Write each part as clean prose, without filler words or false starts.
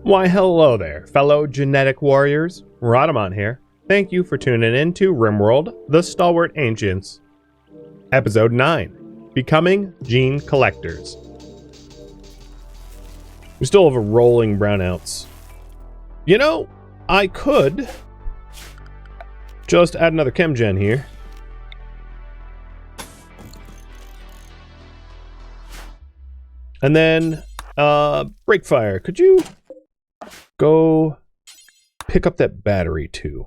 Why, hello there, fellow genetic warriors. Rhadamant here. Thank you for tuning in to RimWorld, the Stalwart Ancients. Episode 9, Becoming Gene Collectors. We still have a rolling brownouts. You know, I could just add another chem gen here. And then, break fire. Could you go pick up that battery too?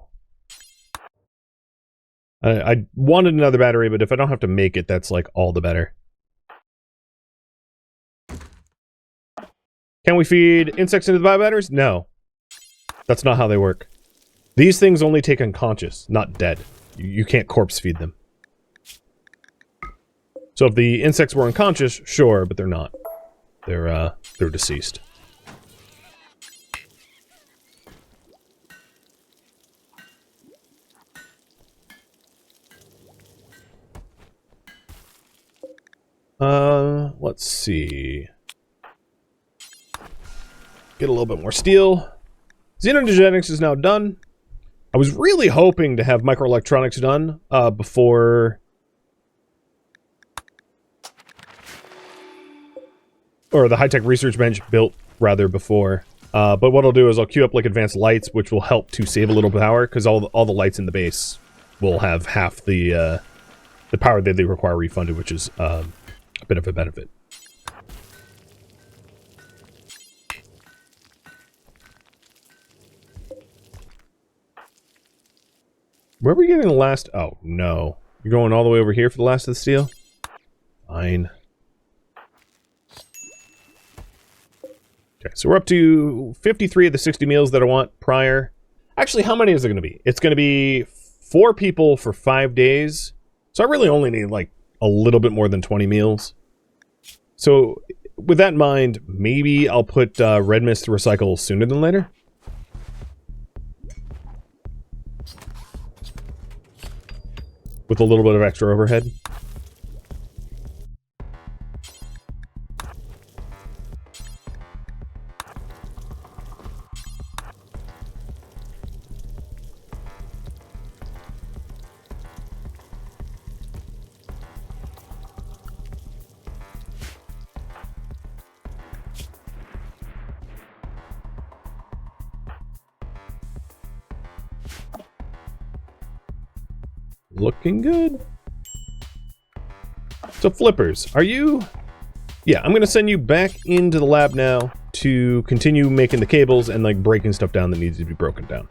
I wanted another battery, but if I don't have to make it, that's like all the better. Can we feed insects into the biobatteries? No. That's not how they work. These things only take unconscious, not dead. You can't corpse feed them. So if the insects were unconscious, sure, but they're not. They're deceased. Let's see. Get a little bit more steel. Xenogenetics is now done. I was really hoping to have microelectronics done before... Or the high-tech research bench built, rather, before. But what I'll do is I'll queue up, like, advanced lights, which will help to save a little power, because all the lights in the base will have half the power that they require refunded, which is a bit of a benefit. Where are we getting the last? Oh, no. You're going all the way over here for the last of the steel? Fine. Okay, so we're up to 53 of the 60 meals that I want prior. Actually, how many is it going to be? It's going to be 4 people for 5 days. So I really only need, like, a little bit more than 20 meals. So, with that in mind, maybe I'll put red mist to recycle sooner than later. With a little bit of extra overhead. Looking good. So flippers, are you... Yeah, I'm going to send you back into the lab now to continue making the cables and like breaking stuff down that needs to be broken down.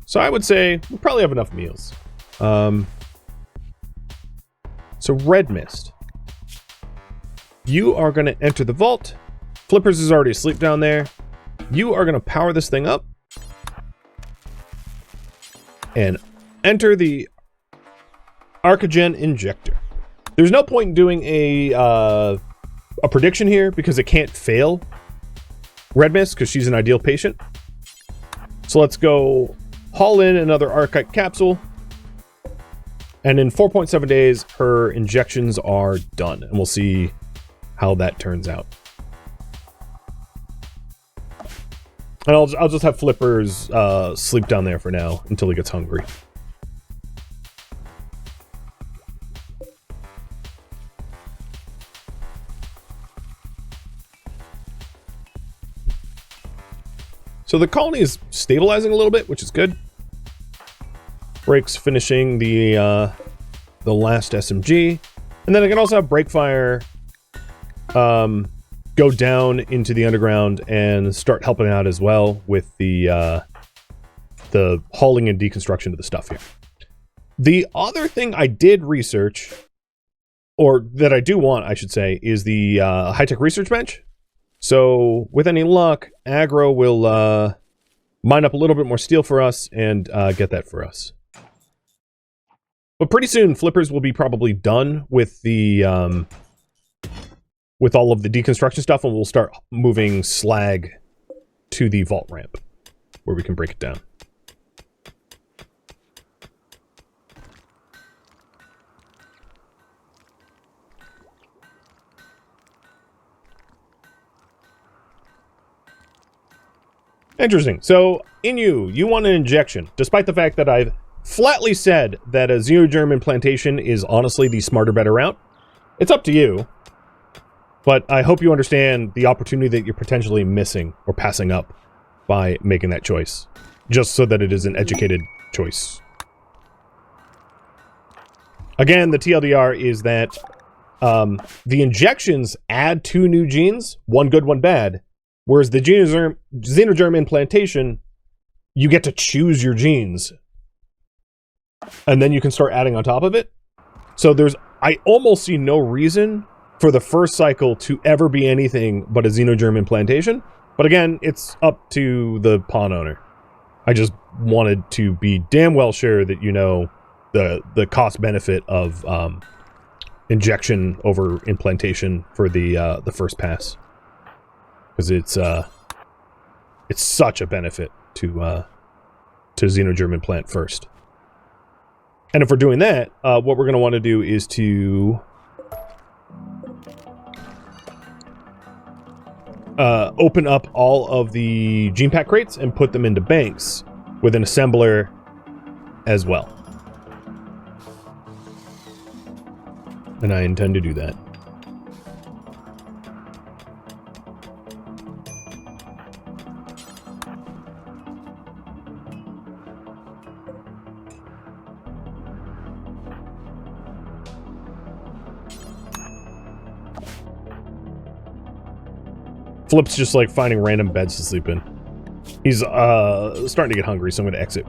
So I would say we probably have enough meals. So red mist. You are going to enter the vault. Flippers is already asleep down there. You are going to power this thing up. And enter the Arcogen injector. There's no point in doing a prediction here because it can't fail red mist because she's an ideal patient. So let's go... haul in another Archite capsule, and in 4.7 days, her injections are done, and we'll see how that turns out. And I'll just have Flippers sleep down there for now until he gets hungry. So the colony is stabilizing a little bit, which is good. Break's finishing the last SMG. And then I can also have Breakfire go down into the underground and start helping out as well with the hauling and deconstruction of the stuff here. The other thing I did research, or that I do want, I should say, is the high-tech research bench. So, with any luck, Aggro will mine up a little bit more steel for us and get that for us. But pretty soon, Flippers will be probably done with the with all of the deconstruction stuff, and we'll start moving slag to the vault ramp, where we can break it down. Interesting. So, you want an injection, despite the fact that I've flatly said that a xenogerm implantation is honestly the smarter, better route. It's up to you, but I hope you understand the opportunity that you're potentially missing or passing up by making that choice, just so that it is an educated choice. Again, the TLDR is that the injections add 2 new genes, one good, one bad, whereas the xenogerm implantation, you get to choose your genes, and then you can start adding on top of it. So I almost see no reason for the first cycle to ever be anything but a xenogerm implantation. But again, it's up to the pawn owner. I just wanted to be damn well sure that you know the cost benefit of injection over implantation for the first pass, because it's such a benefit to xenogerm implant first. And if we're doing that, what we're going to want to do is to open up all of the gene pack crates and put them into banks with an assembler as well. And I intend to do that. Flip's just like finding random beds to sleep in. He's starting to get hungry, so I'm going to exit.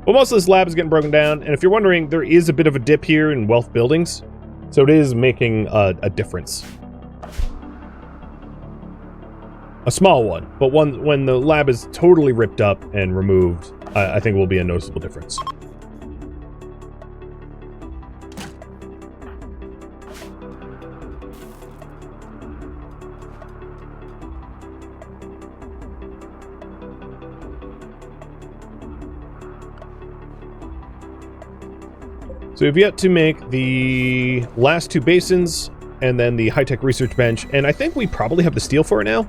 Well, most of this lab is getting broken down, and if you're wondering, there is a bit of a dip here in wealth buildings, so it is making a difference. A small one, but one when the lab is totally ripped up and removed, I think will be a noticeable difference. So we've yet to make the last 2 basins and then the high-tech research bench, and I think we probably have the steel for it now,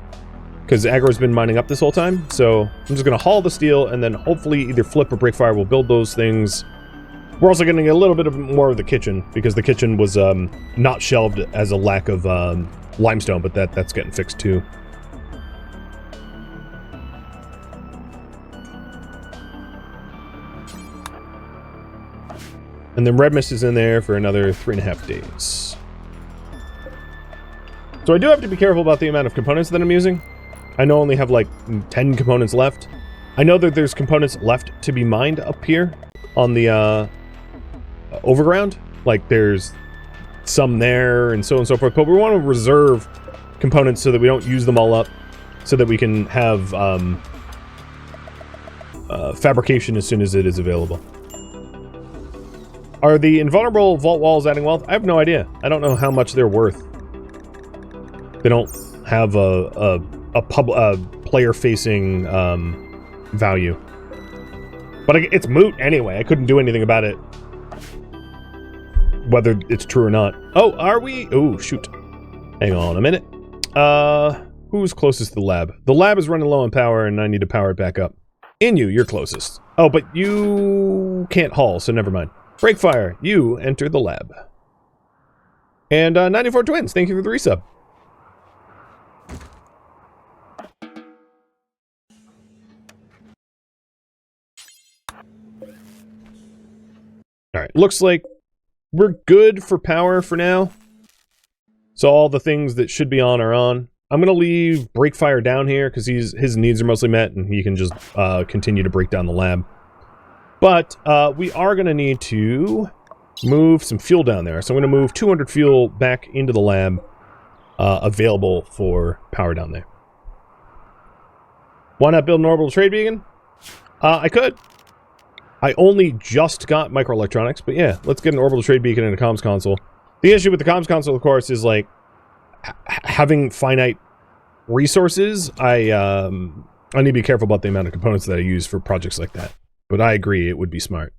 because aggro's been mining up this whole time. So I'm just going to haul the steel, and then hopefully either Flip or Breakfire will build those things. We're also getting a little bit more of the kitchen, because the kitchen was not shelved as a lack of limestone, but that's getting fixed too. And then Red Mist is in there for another 3.5 days. So I do have to be careful about the amount of components that I'm using. I know I only have like 10 components left. I know that there's components left to be mined up here on the overground. Like there's some there and so on and so forth. But we want to reserve components so that we don't use them all up, so that we can have fabrication as soon as it is available. Are the invulnerable vault walls adding wealth? I have no idea. I don't know how much they're worth. They don't have a player-facing value. But it's moot anyway. I couldn't do anything about it, whether it's true or not. Oh, are we? Oh, shoot. Hang on a minute. Who's closest to the lab? The lab is running low on power, and I need to power it back up. You're closest. Oh, but you can't haul, so never mind. Breakfire, you enter the lab. And 94 Twins, thank you for the resub. Alright, looks like we're good for power for now. So all the things that should be on are on. I'm going to leave Breakfire down here because his needs are mostly met and he can just continue to break down the lab. But we are going to need to move some fuel down there. So I'm going to move 200 fuel back into the lab, available for power down there. Why not build an orbital trade beacon? I could. I only just got microelectronics, but yeah, let's get an orbital trade beacon and a comms console. The issue with the comms console, of course, is like having finite resources, I need to be careful about the amount of components that I use for projects like that. But I agree, it would be smart.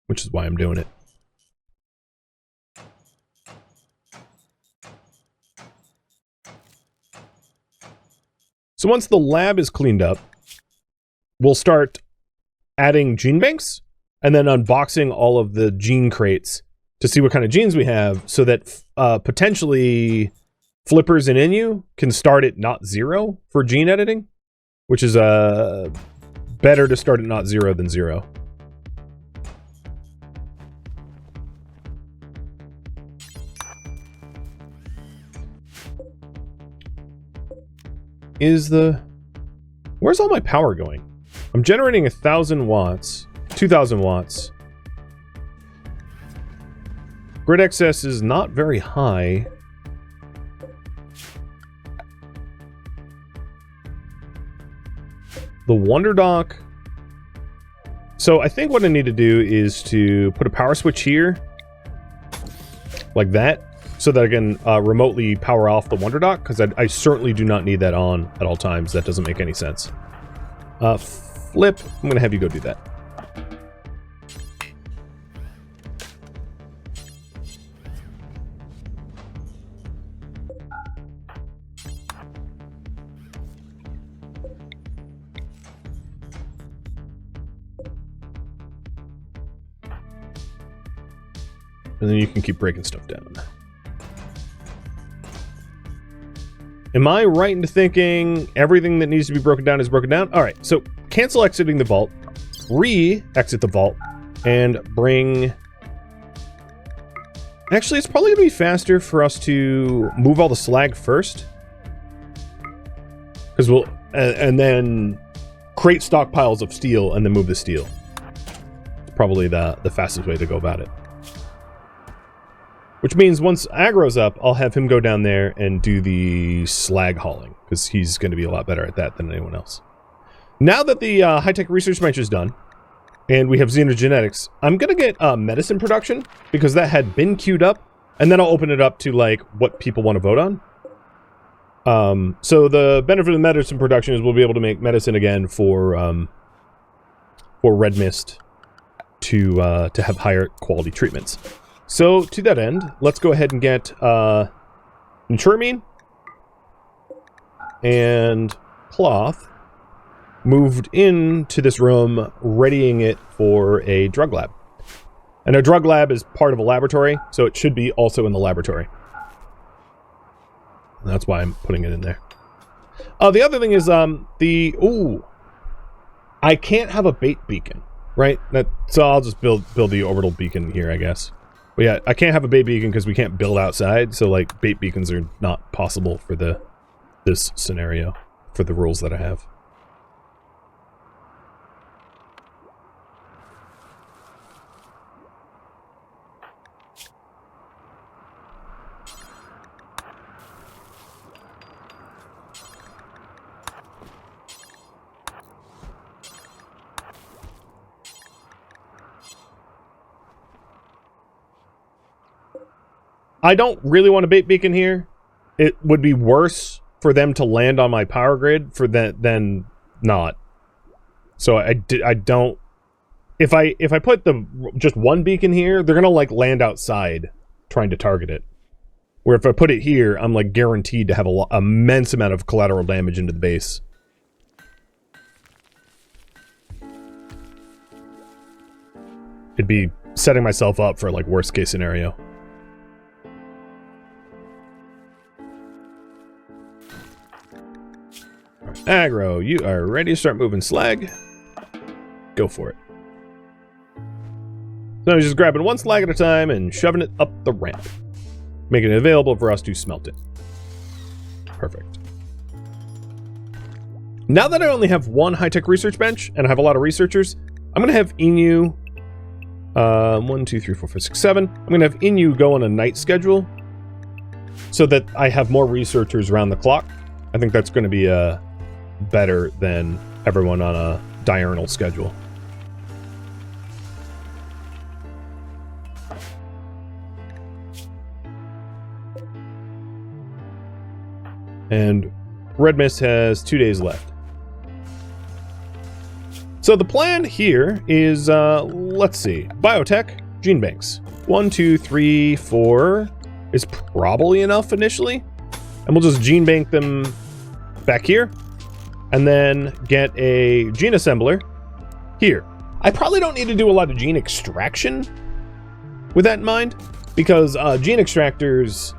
Which is why I'm doing it. So once the lab is cleaned up, we'll start adding gene banks and then unboxing all of the gene crates to see what kind of genes we have so that potentially flippers and Inu can start at not 0 for gene editing, which is better to start at not 0 than 0. Where's all my power going? I'm generating 1,000 watts, 2,000 watts. Grid excess is not very high. The Wonder Dock. So I think what I need to do is to put a power switch here, like that, so that I can remotely power off the Wonder Dock, because I certainly do not need that on at all times. That doesn't make any sense. Flip, I'm going to have you go do that. And then you can keep breaking stuff down. Am I right into thinking everything that needs to be broken down is broken down? All right, so cancel exiting the vault, re-exit the vault, and bring... Actually, it's probably going to be faster for us to move all the slag first. Because we'll... And then create stockpiles of steel and then move the steel. It's probably the fastest way to go about it. Which means once aggro's up, I'll have him go down there and do the slag hauling, because he's going to be a lot better at that than anyone else. Now that the high-tech research bench is done, and we have xenogenetics, I'm going to get medicine production, because that had been queued up, and then I'll open it up to, like, what people want to vote on. So the benefit of medicine production is we'll be able to make medicine again for Red Mist to have higher quality treatments. So, to that end, let's go ahead and get Nitramine and cloth moved into this room, readying it for a drug lab. And a drug lab is part of a laboratory, so it should be also in the laboratory. And that's why I'm putting it in there. The other thing is, I can't have a bait beacon, right? So I'll just build the orbital beacon here, I guess. But yeah, I can't have a bait beacon because we can't build outside, so like bait beacons are not possible for this scenario, for the rules that I have. I don't really want a bait beacon here. It would be worse for them to land on my power grid than not. So I don't. If I put just one beacon here, they're gonna like land outside trying to target it. Where if I put it here, I'm like guaranteed to have a immense amount of collateral damage into the base. It'd be setting myself up for like worst case scenario. Aggro, you are ready to start moving slag. Go for it. So I'm just grabbing one slag at a time and shoving it up the ramp, making it available for us to smelt it. Perfect. Now that I only have one high-tech research bench and I have a lot of researchers, I'm going to have Inu 1, 2, 3, 4, 5, 6, 7. I'm going to have Inu go on a night schedule so that I have more researchers around the clock. I think that's going to be better than everyone on a diurnal schedule. And Red Mist has 2 days left. So the plan here is, let's see, Biotech, gene banks. 1, 2, 3, 4 is probably enough initially. And we'll just gene bank them back here. And then get a gene assembler here. I probably don't need to do a lot of gene extraction with that in mind, because gene extractors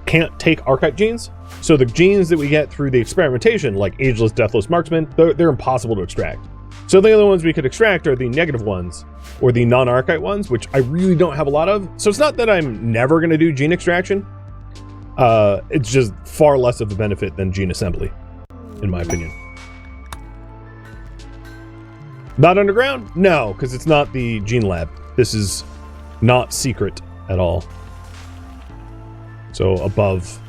can't take archetype genes. So the genes that we get through the experimentation, like Ageless, Deathless Marksman, they're impossible to extract. So the only ones we could extract are the negative ones, or the non-archetype ones, which I really don't have a lot of. So it's not that I'm never going to do gene extraction. It's just far less of a benefit than gene assembly, in my opinion. Not underground? No, because it's not the gene lab. This is not secret at all. So above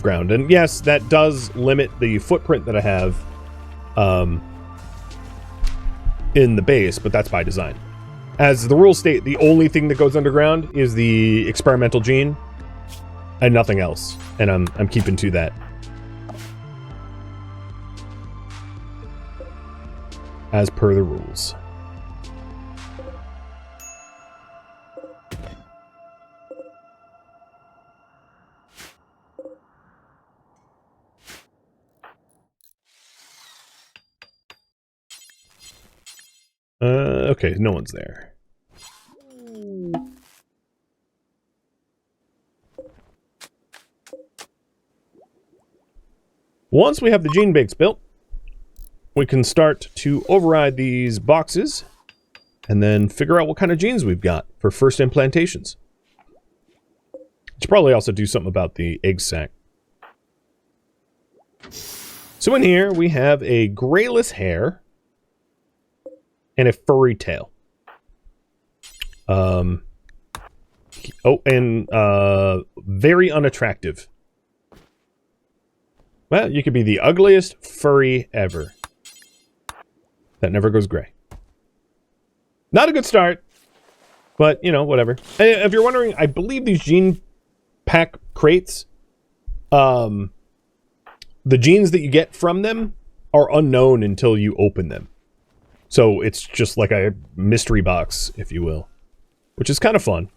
ground. And yes, that does limit the footprint that I have in the base, but that's by design. As the rules state, the only thing that goes underground is the experimental gene and nothing else. And I'm keeping to that. As per the rules. Okay, no one's there. Once we have the gene banks built, we can start to override these boxes and then figure out what kind of genes we've got for first implantations. Should probably also do something about the egg sac. So in here we have a grayless hair and a furry tail. Very unattractive. Well, you could be the ugliest furry ever. That never goes gray. Not a good start, but, you know, whatever. And if you're wondering, I believe these gene pack crates, the genes that you get from them are unknown until you open them. So it's just like a mystery box, if you will, which is kind of fun,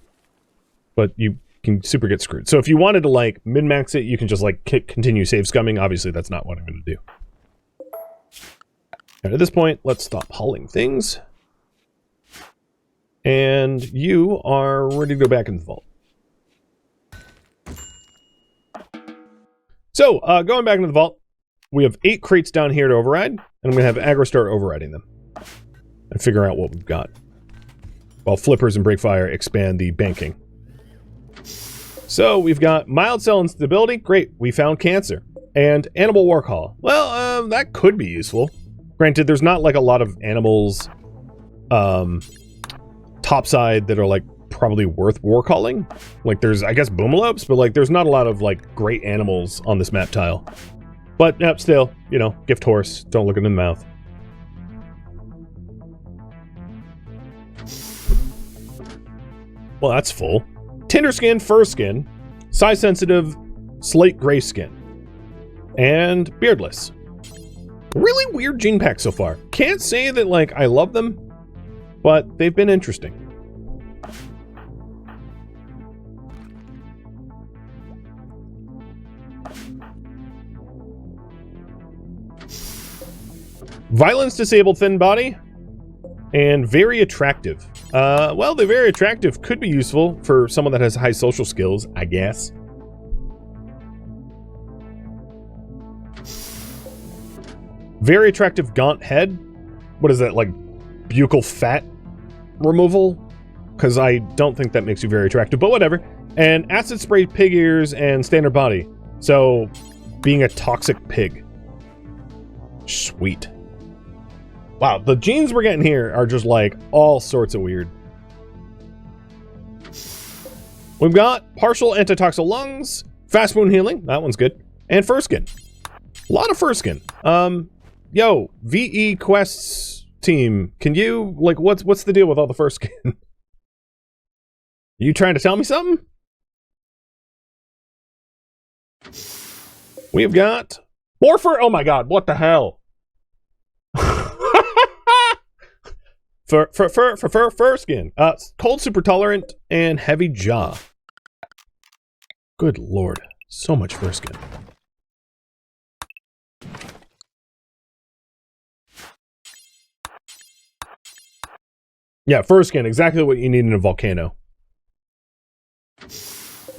but you can super get screwed. So if you wanted to, like, min-max it, you can just, like, continue save scumming. Obviously, that's not what I'm going to do. And at this point, let's stop hauling things. And you are ready to go back in the vault. So, going back into the vault, we have 8 crates down here to override, and I'm going to have Aggro start overriding them. And figure out what we've got. While Flippers and Breakfire expand the banking. So, we've got mild cell instability. Great, we found cancer. And animal work-haul. Well, that could be useful. Granted, there's not, like, a lot of animals topside that are, like, probably worth war-calling. Like, there's, I guess, boomalopes, but, like, there's not a lot of, like, great animals on this map tile. But, yep, still, you know, gift horse. Don't look in the mouth. Well, that's full. Tinder skin, fur skin, size-sensitive, slate gray skin, and beardless. Really weird gene pack so far. Can't say that, like, I love them, but they've been interesting. Violence disabled thin body, and very attractive. Well, the very attractive could be useful for someone that has high social skills, I guess. Very attractive gaunt head. What is that, like, buccal fat removal? Because I don't think that makes you very attractive, but whatever. And acid spray pig ears and standard body. So, being a toxic pig. Sweet. Wow, the genes we're getting here are just, like, all sorts of weird. We've got partial antitoxal lungs, fast wound healing, that one's good, and fur skin. A lot of fur skin. Yo, VE Quests team, can you, like, what's the deal with all the fur skin? You trying to tell me something? We've got more fur. Oh my god, what the hell? Fur skin. Cold super tolerant and heavy jaw. Good lord, so much fur skin. Yeah, fur skin, exactly what you need in a volcano.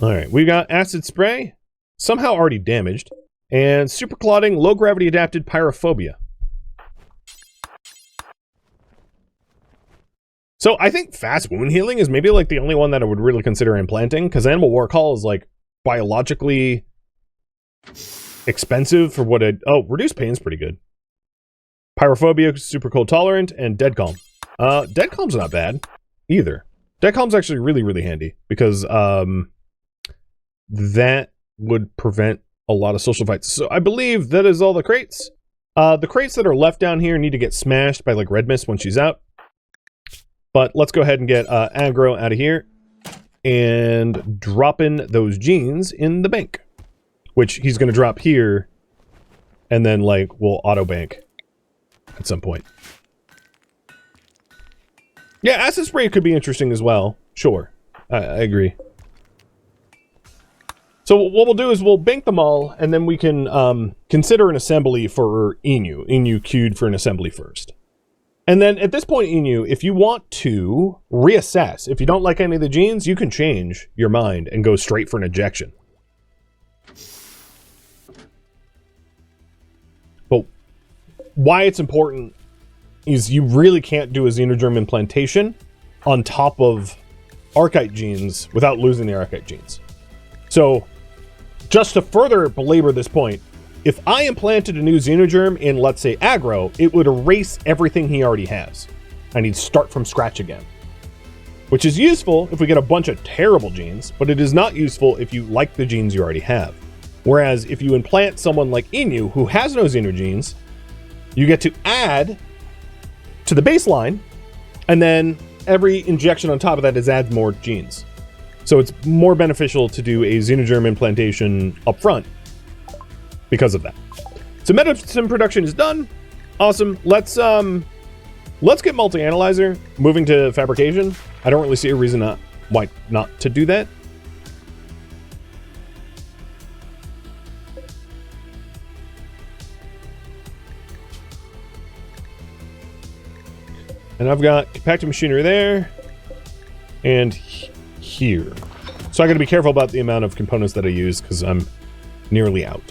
Alright, we got acid spray, somehow already damaged, and super clotting, low gravity adapted pyrophobia. So I think fast wound healing is maybe like the only one that I would really consider implanting, because Animal War Call is like biologically expensive for what it... Oh, reduced pain's pretty good. Pyrophobia, super cold tolerant, and dead calm. Dead calm's not bad either. Dead calm's actually really, really handy because that would prevent a lot of social fights. So I believe that is all the crates. The crates that are left down here need to get smashed by like Red Mist when she's out. But let's go ahead and get aggro out of here and drop in those genes in the bank, which he's going to drop here and then like we'll auto bank at some point. Yeah, acid spray could be interesting as well. Sure, I agree. So what we'll do is we'll bank them all, and then we can consider an assembly for Inu. Inu queued for an assembly first. And then at this point, Inu, if you want to reassess, if you don't like any of the genes, you can change your mind and go straight for an ejection. But why it's important is you really can't do a xenogerm implantation on top of archite genes without losing the archite genes. So, just to further belabor this point, if I implanted a new xenogerm in, let's say, aggro, it would erase everything he already has. And he'd start from scratch again. Which is useful if we get a bunch of terrible genes, but it is not useful if you like the genes you already have. Whereas if you implant someone like Inu, who has no xenogenes, you get to add to the baseline, and then every injection on top of that is add more genes. So it's more beneficial to do a xenogerm implantation up front because of that. So medicine production is done. Awesome. Let's get multi-analyzer moving to fabrication. I don't really see a reason why not to do that. And I've got compacted machinery there and here. So I got to be careful about the amount of components that I use because I'm nearly out.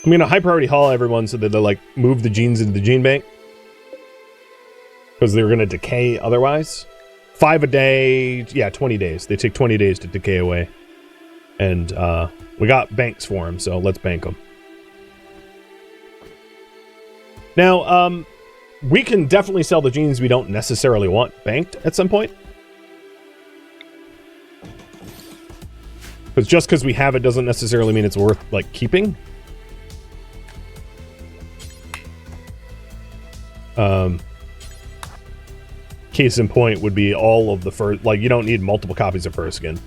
I'm going to high priority haul everyone so that they like move the genes into the gene bank because they're going to decay otherwise. 5 a day, yeah, 20 days. They take 20 days to decay away. And we got banks for them, so let's bank them. Now, we can definitely sell the genes we don't necessarily want banked at some point. Because just because we have it doesn't necessarily mean it's worth, like, keeping. Case in point would be all of the fur, like you don't need multiple copies of fur skin.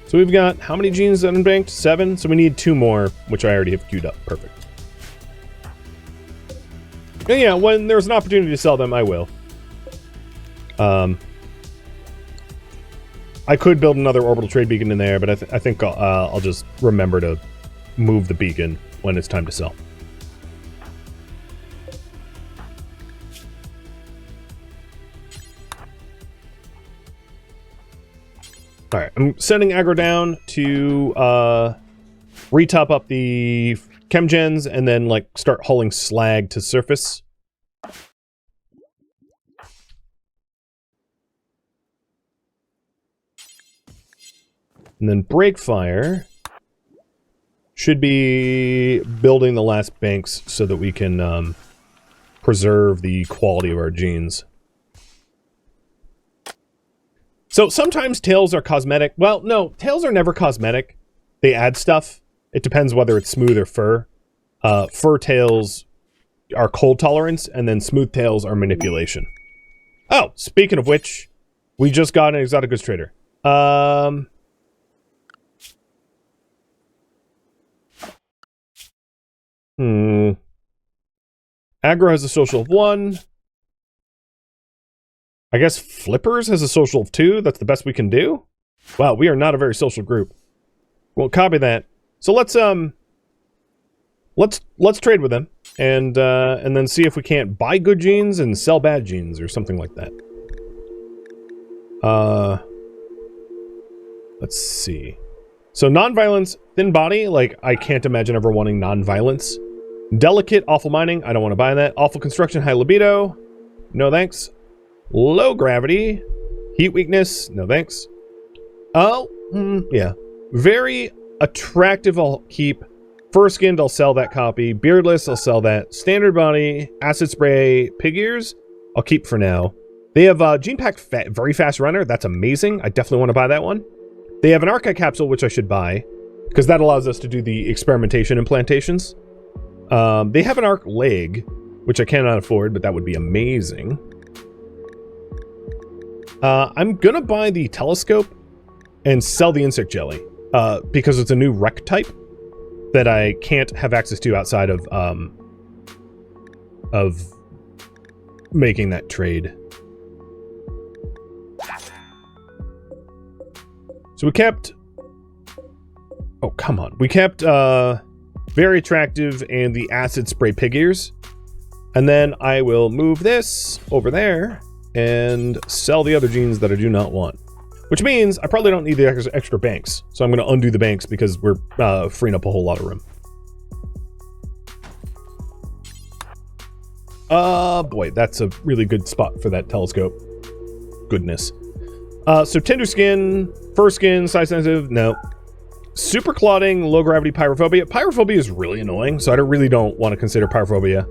So we've got how many genes unbanked? 7. So we need 2 more, which I already have queued up. Perfect. And yeah, when there's an opportunity to sell them, I will. I could build another orbital trade beacon in there, but I think I'll just remember to move the beacon when it's time to sell. Alright, I'm sending aggro down to retop up the chemgens and then like start hauling slag to surface. And then Breakfire should be building the last banks so that we can preserve the quality of our genes. So sometimes tails are cosmetic. Well, no, tails are never cosmetic. They add stuff. It depends whether it's smooth or fur. Fur tails are cold tolerance, and then smooth tails are manipulation. Oh, speaking of which, we just got an exotic goods trader. Aggro has a social of 1. I guess Flippers has a social of 2. That's the best we can do. Wow, we are not a very social group. Well, copy that. So let's trade with them and then see if we can't buy good genes and sell bad genes or something like that. Let's see. So non-violence, thin body, like I can't imagine ever wanting non-violence. Delicate, awful mining, I don't want to buy that. Awful construction, high libido, no thanks. Low gravity, heat weakness, no thanks. Oh, yeah. Very attractive, I'll keep. Fur-skinned, I'll sell that copy. Beardless, I'll sell that. Standard body, acid spray, pig ears, I'll keep for now. They have gene pack very fast runner, that's amazing. I definitely want to buy that one. They have an archive capsule, which I should buy, because that allows us to do the experimentation implantations. They have an arc leg, which I cannot afford, but that would be amazing. I'm gonna buy the telescope and sell the insect jelly, because it's a new rec type that I can't have access to outside of making that trade. So we kept... Oh, come on. We kept very attractive and the acid spray pig ears. And then I will move this over there and sell the other genes that I do not want. Which means I probably don't need the extra banks. So I'm going to undo the banks because we're freeing up a whole lot of room. Boy, that's a really good spot for that telescope. Goodness. So tender skin, fur skin, size sensitive, no. Super clotting, low gravity pyrophobia. Pyrophobia is really annoying, so I really don't want to consider pyrophobia.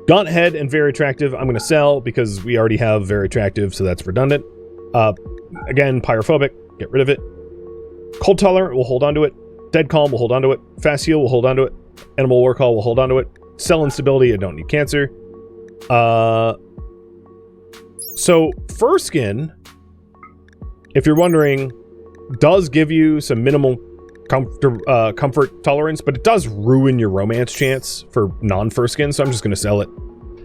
Gaunt head and very attractive, I'm going to sell because we already have very attractive, so that's redundant. Again, pyrophobic, get rid of it. Cold tolerant, we'll hold on to it. Dead calm, we'll hold on to it. Fast heal, we'll hold on to it. Animal war call, we'll hold on to it. Cell instability, I don't need cancer. So fur skin, if you're wondering, does give you some minimal comfort tolerance, but it does ruin your romance chance for non-fur skin, so I'm just going to sell it.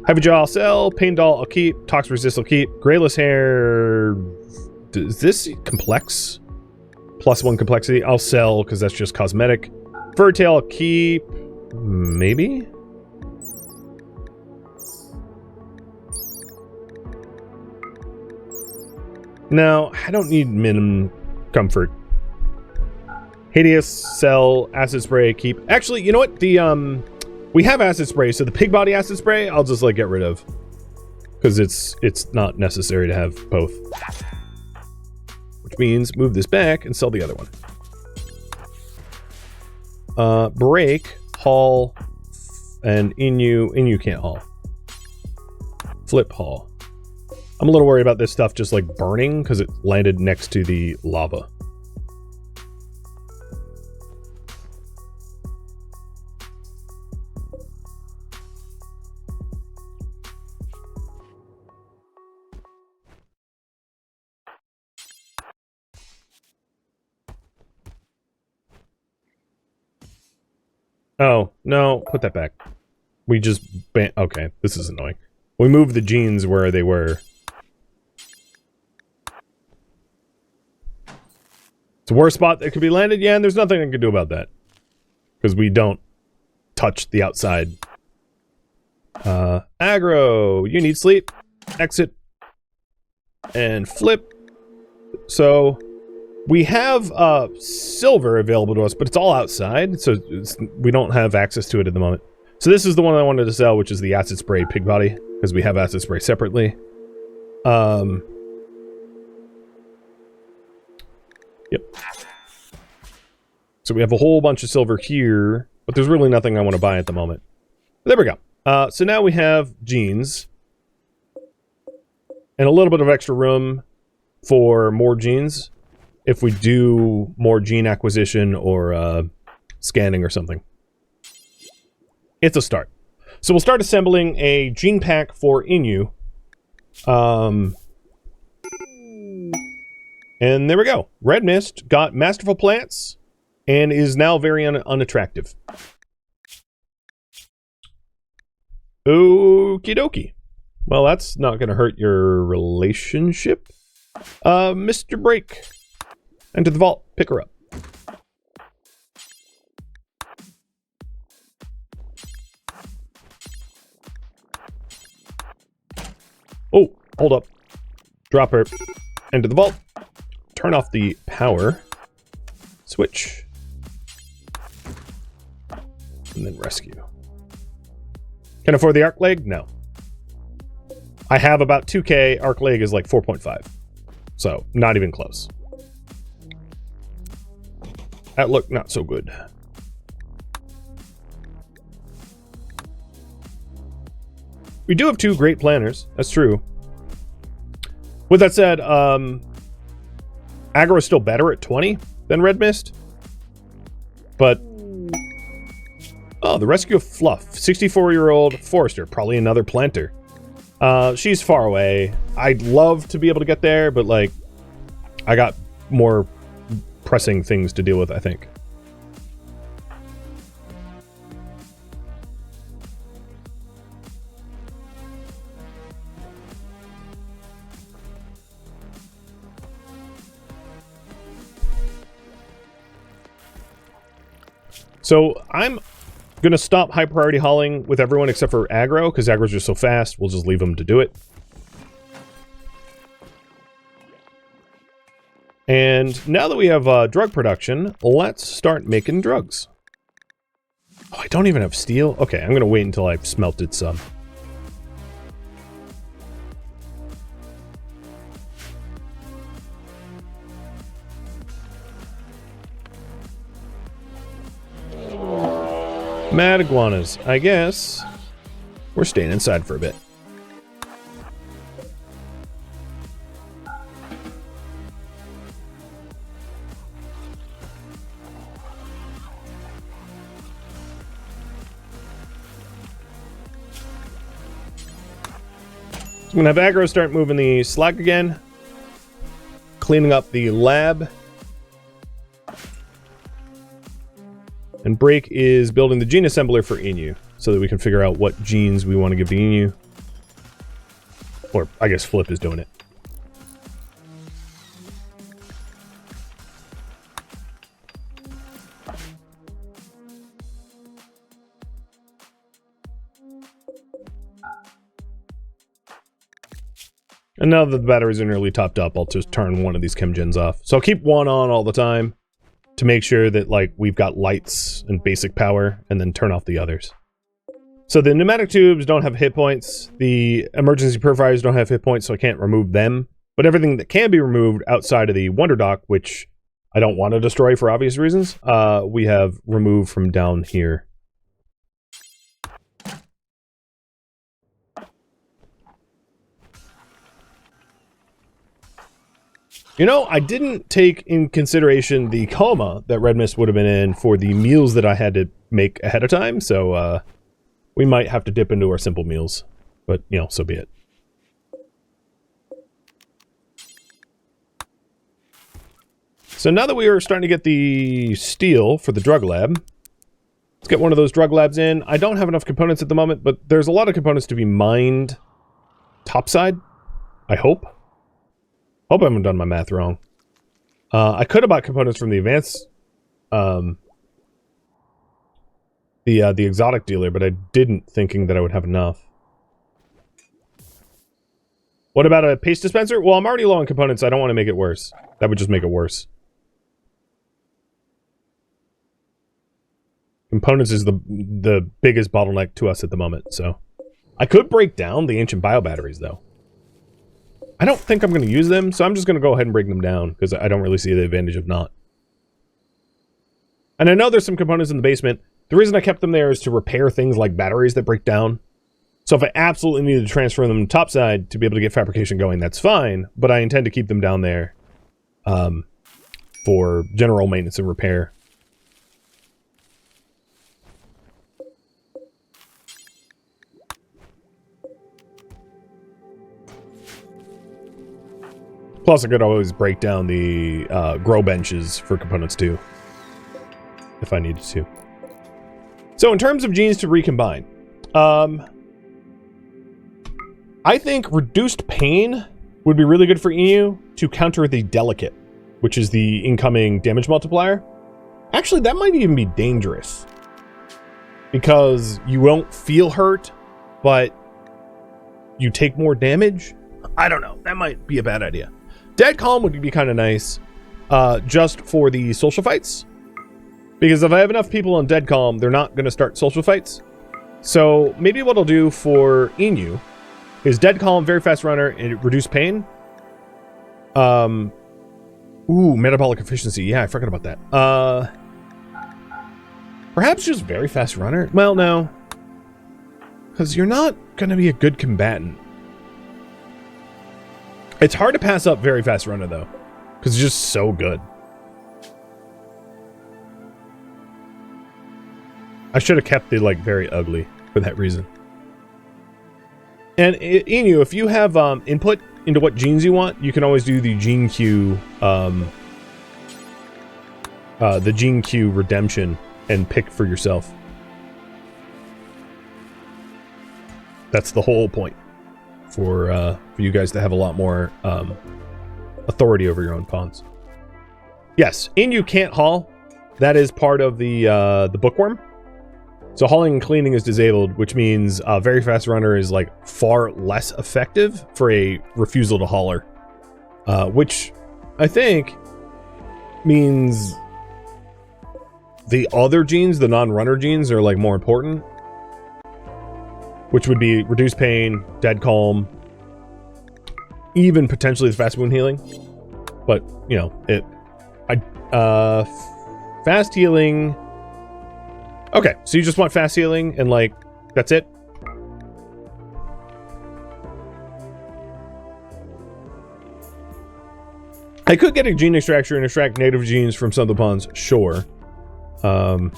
Heavy jaw, I'll sell. Pain doll, I'll keep. Tox resist, I'll keep. Grayless hair... Is this complex? +1 complexity, I'll sell, because that's just cosmetic. Fur tail, I'll keep... Maybe? No, I don't need minimum comfort. Hideous, sell, acid spray, keep. Actually, you know what? The, we have acid spray, so the pig body acid spray, I'll just, like, get rid of. Because it's not necessary to have both. Which means move this back and sell the other one. Break, haul, and Inu can't haul. Flip, haul. I'm a little worried about this stuff just, like, burning, because it landed next to the lava. Oh, no, put that back. We just... Okay, this is annoying. We moved the genes where they were. It's a worse spot that could be landed? Yeah, and there's nothing I can do about that. Because we don't touch the outside. Aggro, you need sleep. Exit. And flip. So... we have silver available to us, but it's all outside, so we don't have access to it at the moment. So this is the one I wanted to sell, which is the acid spray pig body, because we have acid spray separately. Yep. So we have a whole bunch of silver here, but there's really nothing I want to buy at the moment. There we go. So now we have genes. And a little bit of extra room for more genes. If we do more gene acquisition or scanning or something. It's a start. So we'll start assembling a gene pack for Inu. And there we go. Red Mist got masterful plants and is now very unattractive. Okie dokie. Well, that's not going to hurt your relationship. Mr. Break. Enter the vault. Pick her up. Oh, hold up. Drop her. Enter the vault. Turn off the power switch. And then rescue. Can I afford the arc leg? No. I have about 2k. Arc leg is like 4.5. So, not even close. That looked not so good. We do have 2 great planners. That's true. With that said, Aggro is still better at 20 than Red Mist. But... oh, the rescue of Fluff. 64-year-old forester. Probably another planter. She's far away. I'd love to be able to get there, but, like, I got more pressing things to deal with, I think. So I'm going to stop high priority hauling with everyone except for Aggro, because Aggro's just so fast. We'll just leave him to do it. And now that we have drug production, let's start making drugs. Oh, I don't even have steel? Okay, I'm going to wait until I've smelted some. Mad iguanas. I guess we're staying inside for a bit. So I'm going to have Aggro start moving the slag again. Cleaning up the lab. And Break is building the gene assembler for Inu, so that we can figure out what genes we want to give to Inu. Or, I guess Flip is doing it. And now that the batteries are nearly topped up, I'll just turn one of these chem gens off. So I'll keep one on all the time to make sure that, like, we've got lights and basic power, and then turn off the others. So the pneumatic tubes don't have hit points. The emergency purifiers don't have hit points, so I can't remove them. But everything that can be removed outside of the Wonder Dock, which I don't want to destroy for obvious reasons, we have removed from down here. You know, I didn't take in consideration the coma that Red Mist would have been in for the meals that I had to make ahead of time, so we might have to dip into our simple meals. But, you know, so be it. So now that we are starting to get the steel for the drug lab, let's get one of those drug labs in. I don't have enough components at the moment, but there's a lot of components to be mined topside, I hope. Hope I haven't done my math wrong. I could have bought components from the advanced, the exotic dealer, but I didn't, thinking that I would have enough. What about a paste dispenser? Well, I'm already low on components, so I don't want to make it worse. That would just make it worse. Components is the biggest bottleneck to us at the moment, so. I could break down the ancient bio batteries, though. I don't think I'm going to use them, so I'm just going to go ahead and break them down, because I don't really see the advantage of not. And I know there's some components in the basement. The reason I kept them there is to repair things like batteries that break down. So if I absolutely needed to transfer them topside to be able to get fabrication going, that's fine, but I intend to keep them down there for general maintenance and repair. Plus, I could always break down the grow benches for components too, if I needed to. So in terms of genes to recombine, I think reduced pain would be really good for EU to counter the delicate, which is the incoming damage multiplier. Actually, that might even be dangerous because you won't feel hurt, but you take more damage. I don't know. That might be a bad idea. Dead Calm would be kind of nice just for the social fights. Because if I have enough people on Dead Calm, they're not going to start social fights. So maybe what I'll do for Inu is Dead Calm, very fast runner, and reduce pain. Ooh, metabolic efficiency. Yeah, I forgot about that. Perhaps just very fast runner? Well, no. Because you're not going to be a good combatant. It's hard to pass up very fast runner, though. Because it's just so good. I should have kept the, like, very ugly for that reason. And Inu, if you have input into what genes you want, you can always do the gene queue, the gene queue redemption and pick for yourself. That's the whole point for you guys to have a lot more authority over your own pawns. Yes, Inu can't haul. That is part of the bookworm. So hauling and cleaning is disabled, which means very fast runner is like far less effective for a refusal to hauler, which I think means the other genes, the non-runner genes, are like more important, which would be reduce pain, dead calm, even potentially the fast wound healing. But you know, fast healing. Okay, so you just want fast healing and, like, that's it? I could get a gene extractor and extract native genes from some of the pawns, sure. That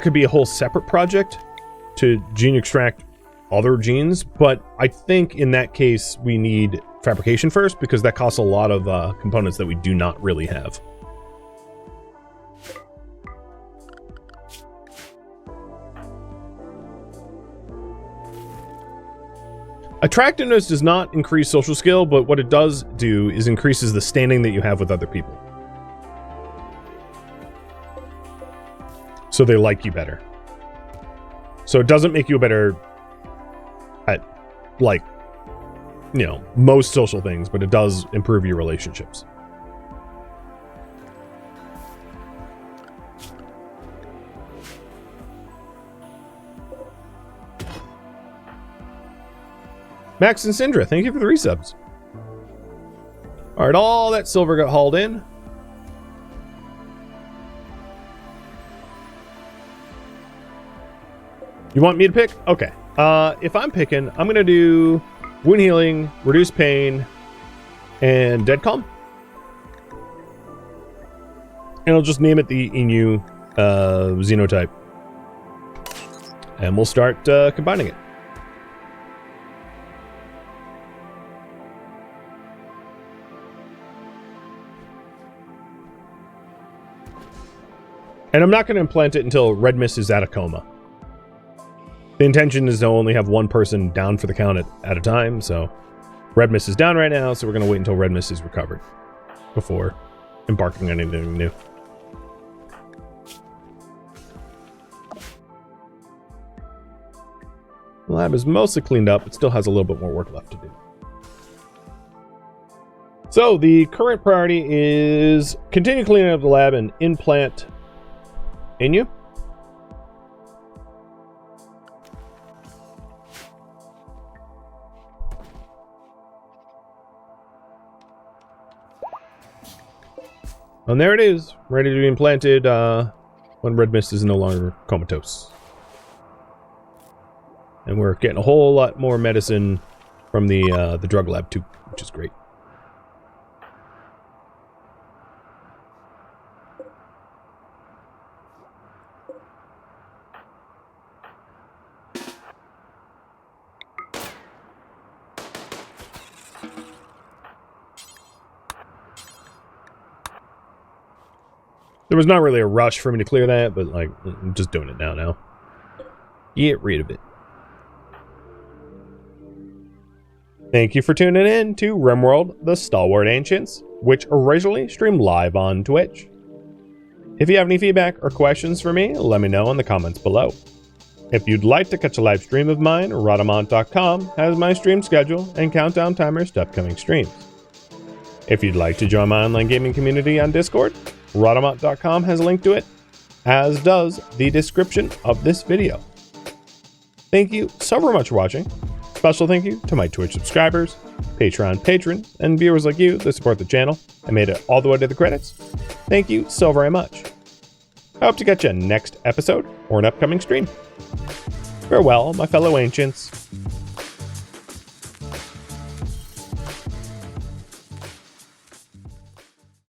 could be a whole separate project to gene extract other genes, but I think in that case we need fabrication first because that costs a lot of components that we do not really have. Attractiveness does not increase social skill, but what it does do is increases the standing that you have with other people. So they like you better. So it doesn't make you better at, like, you know, most social things, but it does improve your relationships. Max and Syndra, thank you for the resubs. Alright, all that silver got hauled in. You want me to pick? Okay. If I'm picking, I'm gonna do wound healing, reduce pain, and dead calm. And I'll just name it the Inu xenotype. And we'll start combining it. And I'm not going to implant it until Red Mist is at a coma. The intention is to only have one person down for the count at a time, so Red Mist is down right now, so we're going to wait until Red Mist is recovered before embarking on anything new. The lab is mostly cleaned up, it still has a little bit more work left to do. So the current priority is continue cleaning up the lab and implant Inu. And there it is, ready to be implanted when Red Mist is no longer comatose. And we're getting a whole lot more medicine from the drug lab too, which is great. There was not really a rush for me to clear that, but like, I'm just doing it now. Get rid of it. Thank you for tuning in to RimWorld, the Stalwart Ancients, which originally streamed live on Twitch. If you have any feedback or questions for me, let me know in the comments below. If you'd like to catch a live stream of mine, Rhadamant.com has my stream schedule and countdown timers to upcoming streams. If you'd like to join my online gaming community on Discord, Rhadamant.com has a link to it, as does the description of this video. Thank you so very much for watching. Special thank you to my Twitch subscribers, Patreon patrons, and viewers like you that support the channel and made it all the way to the credits. Thank you so very much. I hope to catch you next episode or an upcoming stream. Farewell, my fellow ancients.